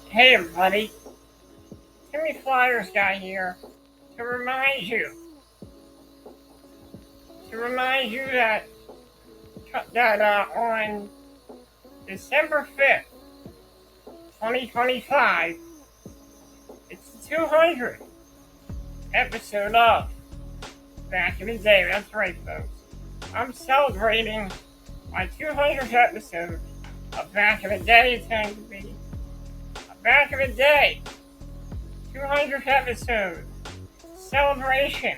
Hey everybody, Timmy Flyers guy here to remind you that on December 5th, 2025, it's the 200th episode of Back in the Day. That's right, folks. I'm celebrating my 200th episode of Back in the Day. It's going to be Back in the Day 200th episode celebration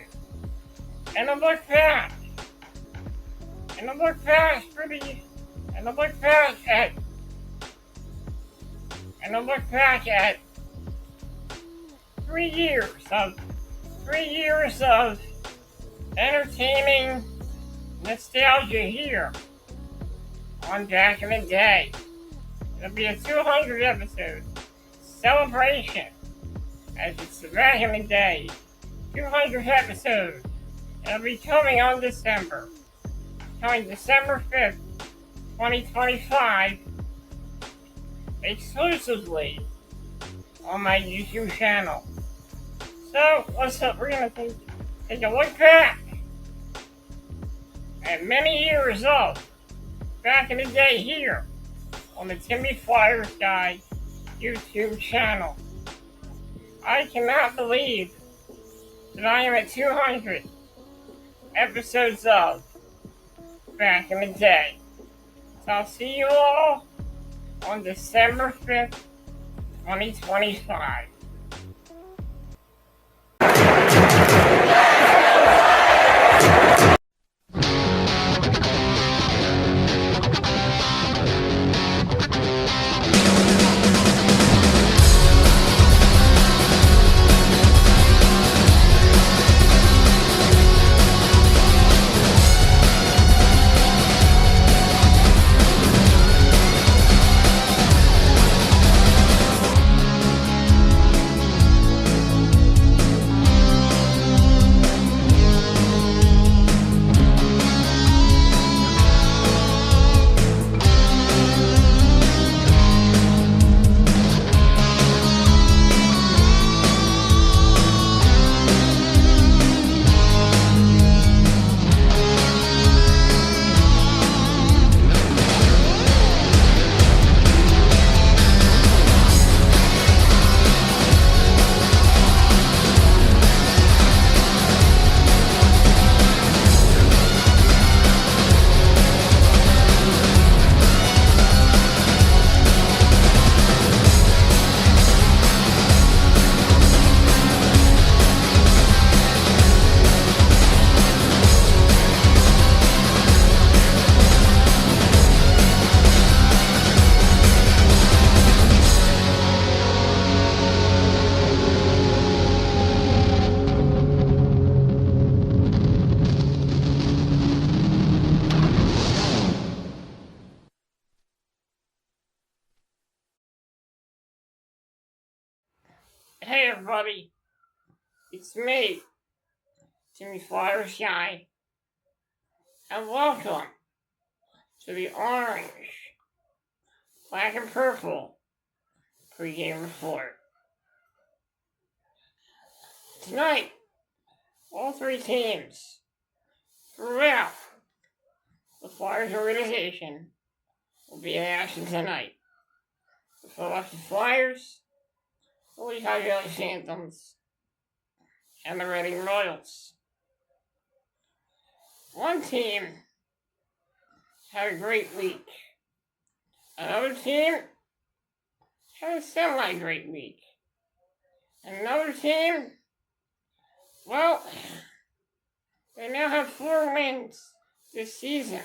and a look back at 3 years of entertaining nostalgia here on Back in the Day. It'll be a 200 episode celebration as it's the Back in the Day 200th episode. It'll be coming December 5th, 2025, exclusively on my YouTube channel. So, we're going to take a look back at many years of Back in the Day here on the Timmy Flyers Guy YouTube channel. I cannot believe that I am at 200 episodes of Back in the Day. So I'll see you all on December 5th, 2025. Hey everybody, it's me, Timmy Flyers Guy, and welcome to the orange, black and purple pregame report. Tonight, all three teams throughout the Flyers organization will be in action tonight. The Philadelphia Flyers, the Lehigh Valley Phantoms, and the Reading Royals. One team had a great week. Another team had a semi-great week. And another team, well, they now have 4 wins this season.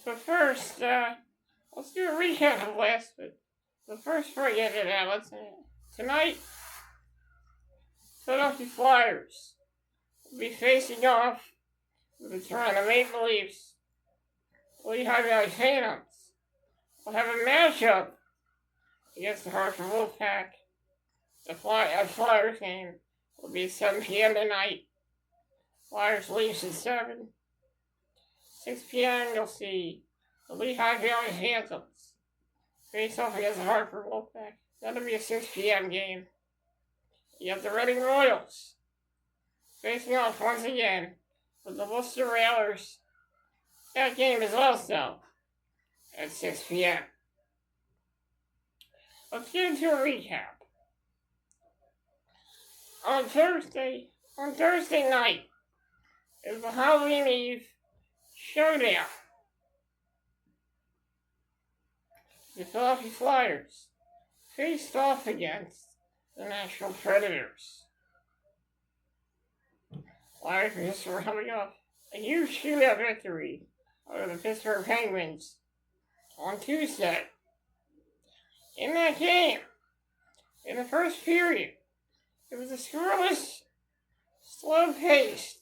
But first, let's do a recap of last week. But first, before I get to that, tonight, Philadelphia Flyers will be facing off with the Toronto Maple Leafs. Lehigh Valley Phantoms will have a matchup against the Hartford Wolfpack. The Flyers game will be at 7 p.m. tonight. Flyers Leafs at 7. 6 p.m. you'll see the Lehigh Valley Phantoms face off against the Hartford Wolfpack. That'll be a 6 p.m. game. You have the Reading Royals facing off once again with the Worcester Railers. That game is also at 6 p.m. Let's get into a recap. On Thursday night, it was the Halloween Eve showdown. The Philadelphia Flyers faced off against the Nashville Predators. Flyers were coming off a huge shootout victory over the Pittsburgh Penguins on Tuesday. In that game, in the first period, it was a scoreless, slow-paced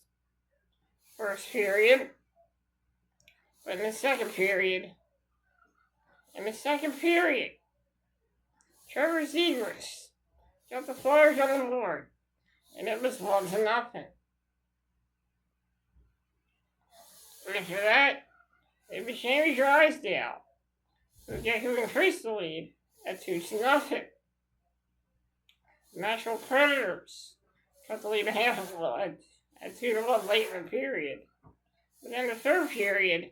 first period. But in the second period, Trevor Zegras got the Flyers on the board, and it was 1-0. After that, it was Jamie Drysdale who increased the lead at 2-0. The Nashville Predators cut the lead at 2-1 late in the period. But in the third period,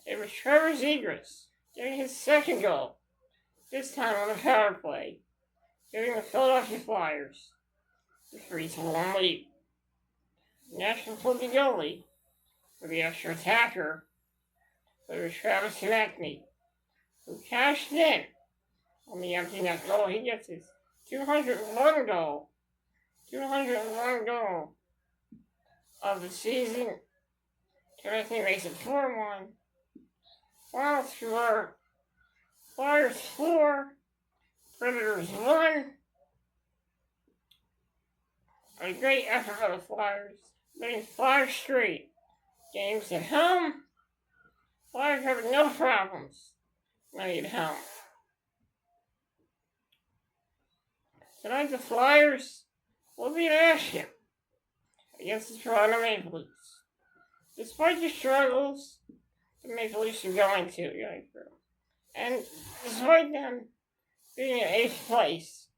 it was Trevor Zegras getting his second goal, this time on the power play, giving the Philadelphia Flyers the 3-1 lead. Nashville put the goalie for the extra attacker, but it was Travis Konechny, who cashed in on the empty net goal. He gets his 201 goal of the season. Konechny makes it 4-1. Final score, Flyers 4, Predators 1. A great effort by the Flyers, winning 5 straight games at home. Flyers having no problems winning at home. Tonight the Flyers will be in action against the Toronto Maple Leafs. Despite the struggles the Maple Leafs are going through, and despite them being in 8th place,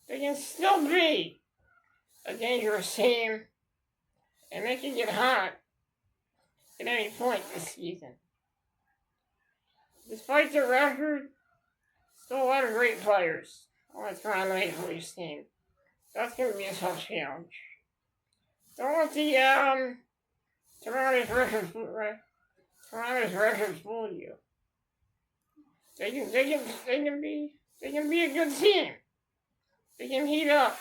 they can still be a dangerous team, and they can get hot at any point this season. Despite their record, still a lot of great players on the Toronto Maple Leafs team. That's going to be a tough challenge. Don't let the Toronto's records fool you. They can be a good team. They can heat up.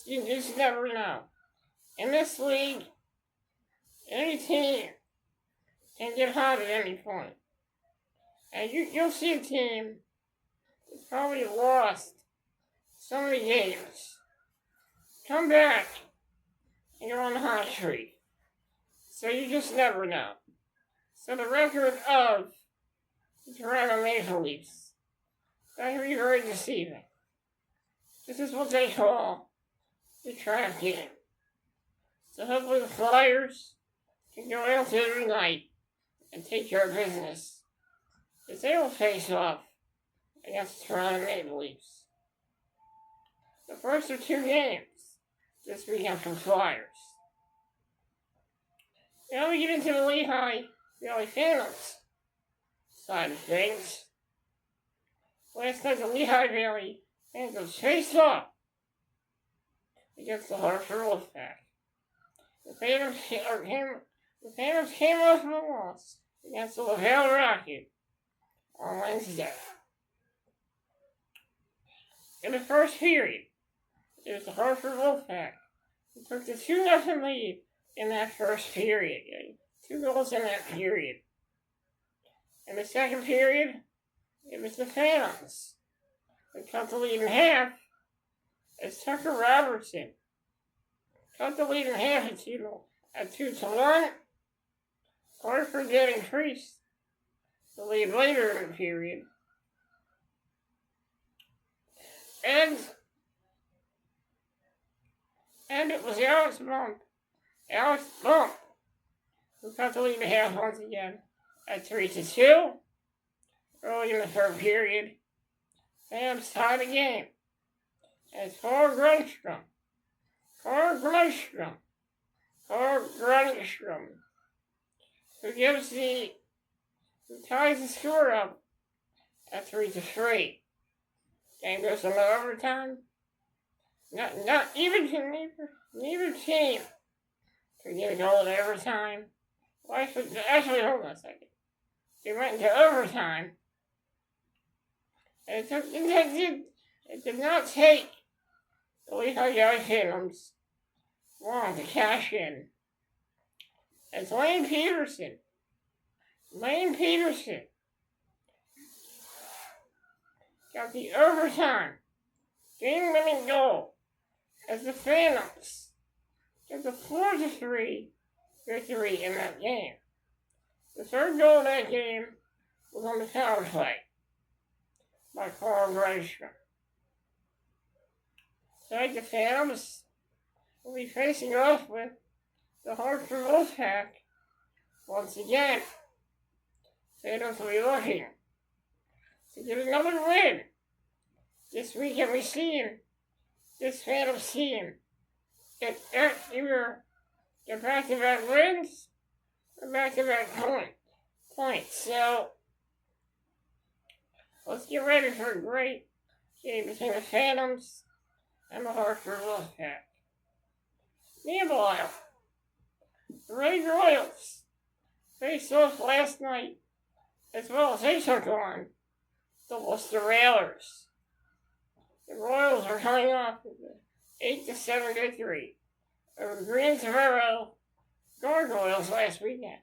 You just never know. In this league, any team can get hot at any point. And you'll see a team that's probably lost so many games come back and go on the hot streak. So you just never know. So the record of the Toronto Maple Leafs, that can be very deceiving. This is what they call the trap game. So hopefully the Flyers can go out there tonight and take care of business, as they will face off against the Toronto Maple Leafs. The first of 2 games this weekend for Flyers. Now we get into the Lehigh Valley Phantoms side of things. Last night the Lehigh Valley Phantoms faced off against the Hartford Wolfpack. The Phantoms came off from a loss against the Laval Rocket on Wednesday. In the first period, it was the Hartford Wolfpack who took the 2-0 lead in that first period. 2 goals in that period. In the second period, it was the Phantoms who cut the lead in half as Tucker Robertson cut the lead in half at 2-1. Hartford did increase the lead later in the period. And it was Alex Bump, who cut the lead in half once again at 3-2. Early in the third period, Phantoms tied the game. As Carl Grunstrom, who ties the score up at 3-3. Game goes into overtime. Neither team could get a goal in overtime. Well, actually, hold on a second. They went into overtime. And it did not take the Lehigh Phantoms long to cash in. As Lane Peterson got the overtime game-winning goal as the Phantoms get the 4-3 victory in that game. The third goal of that game was on the power play by Carl Grunstrom. Tonight the Phantoms will be facing off with the Hartford Wolfpack once again. Phantoms will be looking to get another win. This weekend we've seen this Phantoms team get either back-to-back wins or back-to-back points. So let's get ready for a great game between the Phantoms and the Hartford Wolfpack. Meanwhile, the Red Royals faced off last night as well as they took on the Worcester Railers. The Royals are coming off with an 8-7 victory over the Greensboro Gargoyles last weekend.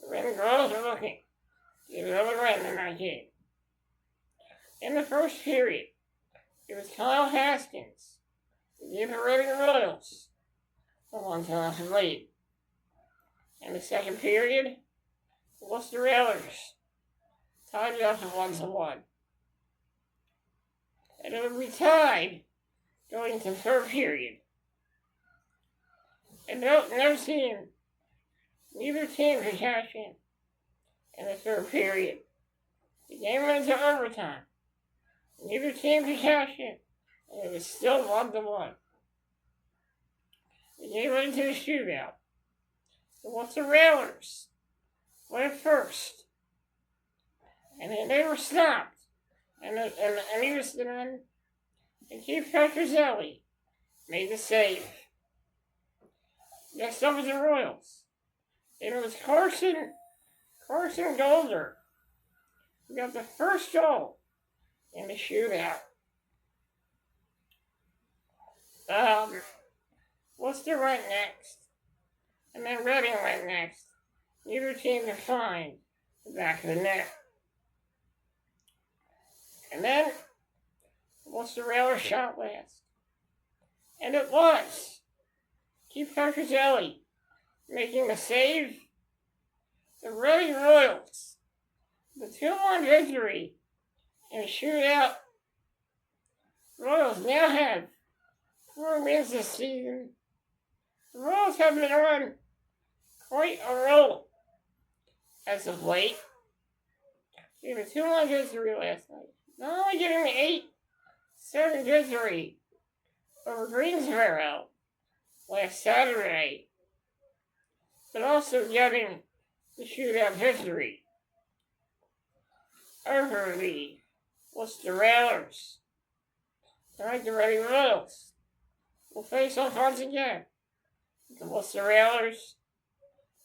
The Red Royals are looking to get another win in that game. In the first period, it was Kyle Haskins who gave the Red Royals a 1-0 lead. In the second period, the Worcester Railers tied it up at 1-1. And it would be tied going into the third period. And neither team could cash in the third period. The game went into overtime. Neither team could cash in, and it was still 1-1. The game went into a shootout. The Worcester Railers went first, and then they were stopped. And Keith Petrozelli made the save. Next up was the Royals. And it was Carson Golder who got the first goal in the shootout. Worcester went next. And then Reading went next. Neither team could find the back of the net. And then Worcester Railers shot last. And it was Keith Petrozelli making the save. The Reading Royals, the 2-1 victory in a shootout. Royals now have 4 wins this season. The Royals have been on quite a roll as of late. They had a 2-1 victory last night. Not only getting the 8-7 victory over Greensboro last Saturday, but also getting the shootout victory over the Worcester Railers. Tonight the Reading Royals will face off once again with the Worcester Railers.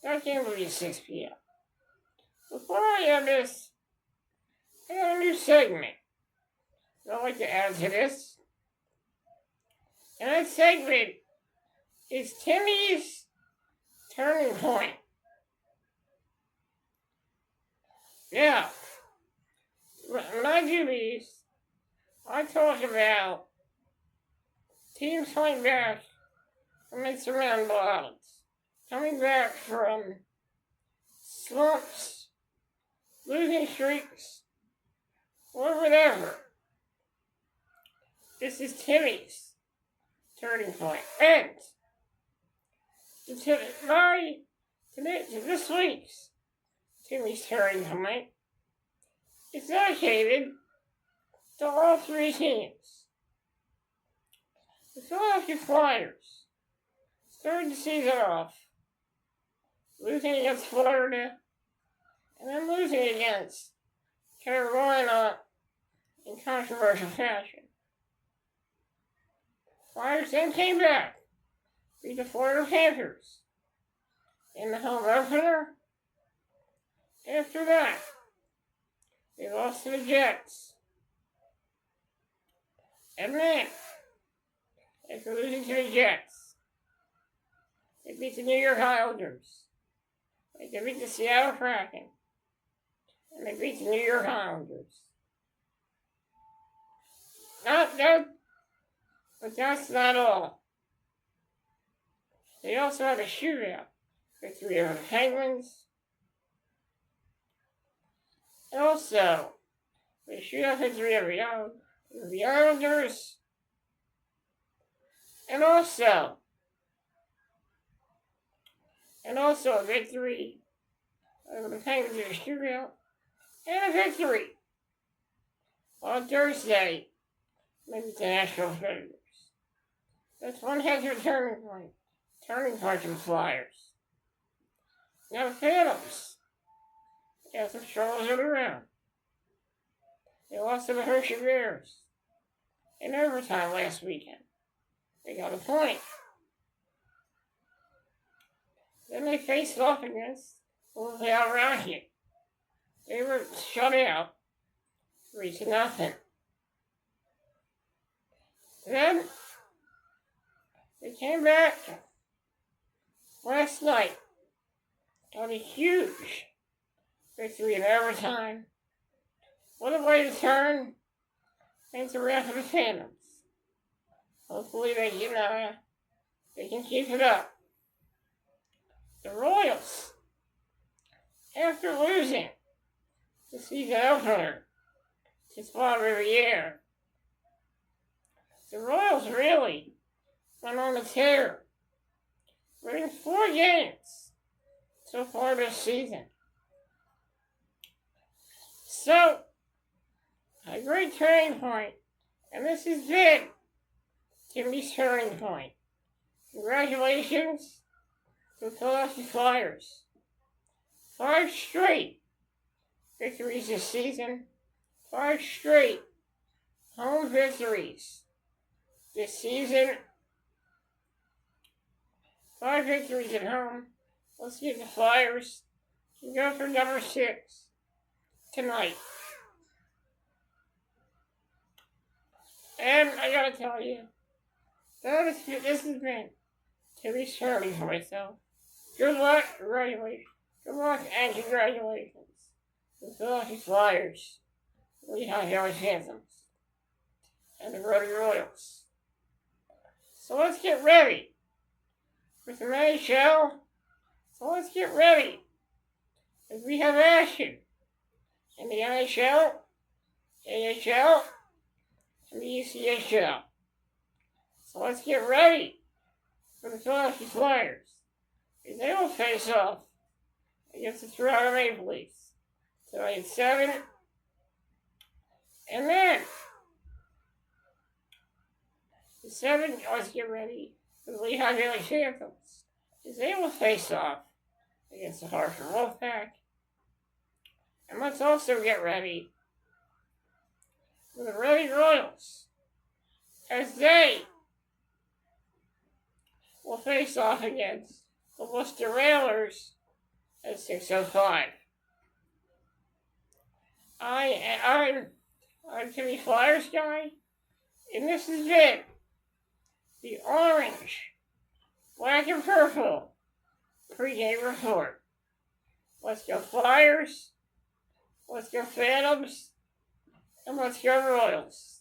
That game will be 6 p.m. Before I end this, I got a new segment that I'd like to add to this. And that segment is Timmy's Turning Point. Yeah. When I do these, I talk about teams coming back from insurmountable odds, coming back from slumps, losing streaks, or whatever. This is Timmy's Turning Point. And to this week's Timmy's Turning Point, is dedicated to all three teams. The Philadelphia Flyers started the season off losing against Florida and then losing against Carolina in controversial fashion. Flyers then came back, beat the Florida Panthers in the home opener. After that, they lost to the Jets. And then, after losing to the Jets, they beat the New York Islanders. They beat the Seattle Kraken. And they beat the New York Islanders. Not good, but that's not all. They also had a shootout victory over the Penguins. And also, they shootout victory over the Islanders. And also a victory over the Penguins in a shootout. And a victory on Thursday against the Nashville Predators. That's one heck of a turning point for the Flyers. Now the Phantoms got some struggles on the ground. They lost to the Hershey Bears in overtime last weekend. They got a point. Then they faced off against Wolfpack Rocket. They were shut out 3-0. Then they came back last night on a huge victory in overtime. What a way to turn things around for the Phantoms. Hopefully they can keep it up. The Royals, after losing the season opener to Spot Riviere, the Royals really went on a tear, winning 4 games so far this season. So, a great turning point, and this has been Jimmy's turning point. Congratulations to the Philadelphia Flyers. 5 straight victories this season. 5 straight home victories this season. 5 victories at home. Let's get the Flyers to go for number 6 tonight. And I gotta tell you, this has been Timmy's turning point, so good luck, congratulations. Good luck and congratulations to the Philadelphia Flyers, the Lehigh Valley Phantoms, and the Rotary Royals. So let's get ready for some NHL. So let's get ready as we have action in the NHL, AHL, and the ECHL. So let's get ready for the Philadelphia Flyers as they will face off against the Toronto Maple Leafs tonight at 7. And then at 7, let's get ready for the Lehigh Valley Phantoms as they will face off against the Hartford Wolfpack. And let's also get ready for the Rotary Royals as they will face off against the Worcester Railers at 6:05. I'm Timmy Flyers guy, and this has been the orange, black, and purple pregame report. Let's go Flyers, let's go Phantoms, and let's go Royals.